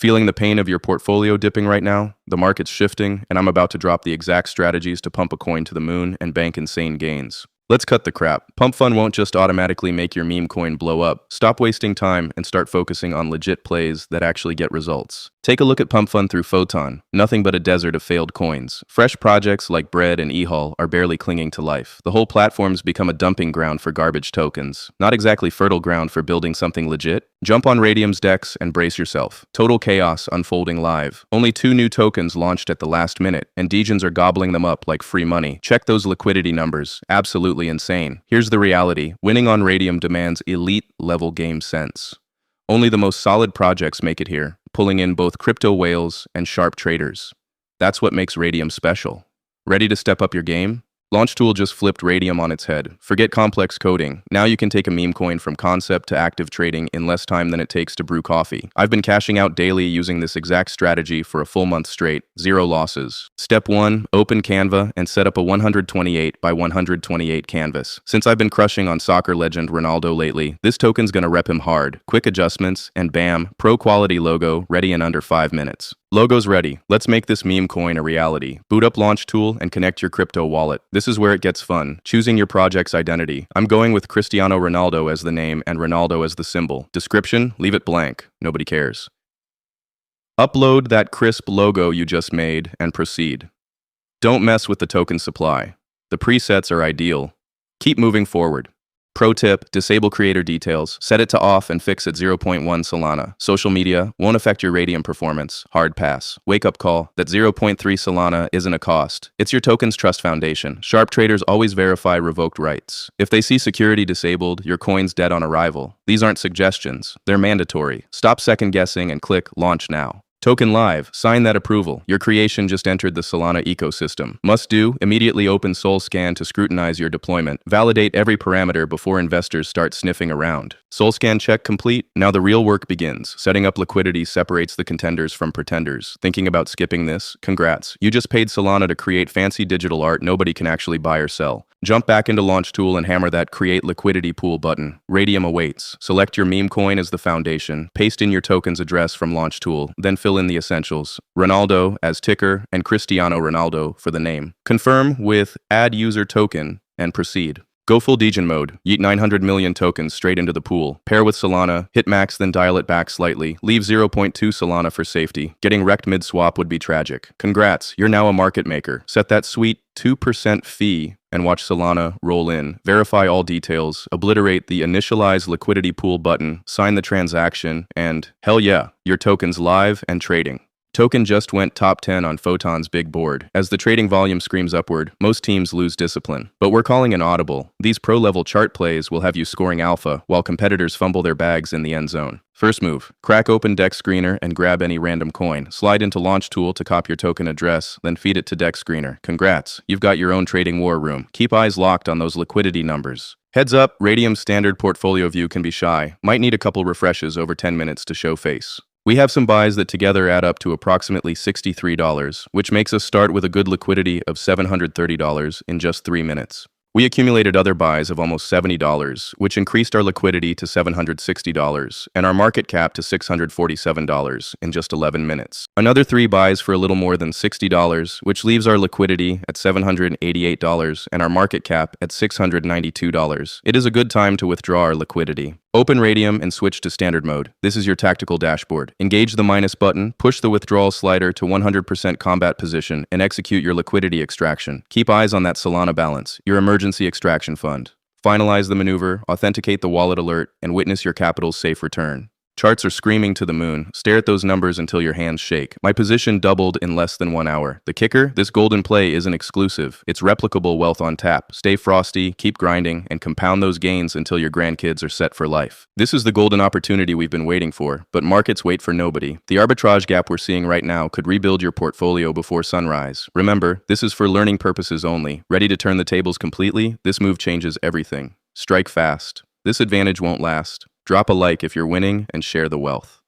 Feeling the pain of your portfolio dipping right now? The market's shifting, and I'm about to drop the exact strategies to pump a coin to the moon and bank insane gains. Let's cut the crap. Pump fun won't just automatically make your meme coin blow up. Stop wasting time and start focusing on legit plays that actually get results. Take a look at Pump Fun through Photon. Nothing but a desert of failed coins. Fresh projects like Bread and eHall are barely clinging to life. The whole platform's become a dumping ground for garbage tokens. Not exactly fertile ground for building something legit. Jump on Radium's decks and brace yourself. Total chaos unfolding live. Only 2 new tokens launched at the last minute, and Degens are gobbling them up like free money. Check those liquidity numbers. Absolutely insane. Here's the reality. Winning on Radium demands elite-level game sense. Only the most solid projects make it here, pulling in both crypto whales and sharp traders. That's what makes Radium special. Ready to step up your game? LAUNCHTOOL just flipped Radium on its head. Forget complex coding. Now you can take a meme coin from concept to active trading in less time than it takes to brew coffee. I've been cashing out daily using this exact strategy for a full month straight. 0 losses. Step 1. Open Canva and set up a 128 by 128 canvas. Since I've been crushing on soccer legend Ronaldo lately, this token's gonna rep him hard. Quick adjustments, and bam, pro quality logo ready in under 5 minutes. Logo's ready. Let's make this meme coin a reality. Boot up LAUNCHTOOL and connect your crypto wallet. This is where it gets fun. Choosing your project's identity. I'm going with Cristiano Ronaldo as the name and Ronaldo as the symbol. Description? Leave it blank. Nobody cares. Upload that crisp logo you just made and proceed. Don't mess with the token supply. The presets are ideal. Keep moving forward. Pro tip, disable creator details, set it to off and fix at 0.1 Solana. Social media won't affect your Radium performance. Hard pass. Wake up call, that 0.3 Solana isn't a cost. It's your token's trust foundation. Sharp traders always verify revoked rights. If they see security disabled, your coin's dead on arrival. These aren't suggestions, they're mandatory. Stop second guessing and click launch now. Token live. Sign that approval. Your creation just entered the Solana ecosystem. Must do, immediately open SolScan to scrutinize your deployment. Validate every parameter before investors start sniffing around. SolScan check complete. Now the real work begins. Setting up liquidity separates the contenders from pretenders. Thinking about skipping this? Congrats. You just paid Solana to create fancy digital art nobody can actually buy or sell. Jump back into LAUNCHTOOL and hammer that Create Liquidity Pool button. Radium awaits. Select your meme coin as the foundation. Paste in your token's address from LAUNCHTOOL. Then fill in the essentials. Ronaldo as ticker and Cristiano Ronaldo for the name. Confirm with Add User Token and proceed. Go full Degen mode. Yeet 900 million tokens straight into the pool. Pair with Solana. Hit max then dial it back slightly. Leave 0.2 Solana for safety. Getting wrecked mid-swap would be tragic. Congrats, you're now a market maker. Set that sweet 2% fee and watch Solana roll in. Verify all details, obliterate the Initialize Liquidity Pool button, sign the transaction, and hell yeah, your token's live and trading. Token just went top 10 on Photon's big board. As the trading volume screams upward, most teams lose discipline. But we're calling an audible. These pro-level chart plays will have you scoring alpha, while competitors fumble their bags in the end zone. First move, crack open Dex Screener and grab any random coin. Slide into LAUNCHTOOL to copy your token address, then feed it to Dex Screener. Congrats, you've got your own trading war room. Keep eyes locked on those liquidity numbers. Heads up, Radium's standard portfolio view can be shy. Might need a couple refreshes over 10 minutes to show face. We have some buys that together add up to approximately $63, which makes us start with a good liquidity of $730 in just 3 minutes. We accumulated other buys of almost $70, which increased our liquidity to $760 and our market cap to $647 in just 11 minutes. Another 3 buys for a little more than $60, which leaves our liquidity at $788 and our market cap at $692. It is a good time to withdraw our liquidity. Open Radium and switch to standard mode. This is your tactical dashboard. Engage the minus button, push the withdrawal slider to 100% combat position, and execute your liquidity extraction. Keep eyes on that Solana balance, your emergency extraction fund. Finalize the maneuver, authenticate the wallet alert, and witness your capital's safe return. Charts are screaming to the moon. Stare at those numbers until your hands shake. My position doubled in less than 1 hour. The kicker? This golden play isn't exclusive. It's replicable wealth on tap. Stay frosty, keep grinding, and compound those gains until your grandkids are set for life. This is the golden opportunity we've been waiting for, but markets wait for nobody. The arbitrage gap we're seeing right now could rebuild your portfolio before sunrise. Remember, this is for learning purposes only. Ready to turn the tables completely? This move changes everything. Strike fast. This advantage won't last. Drop a like if you're winning and share the wealth.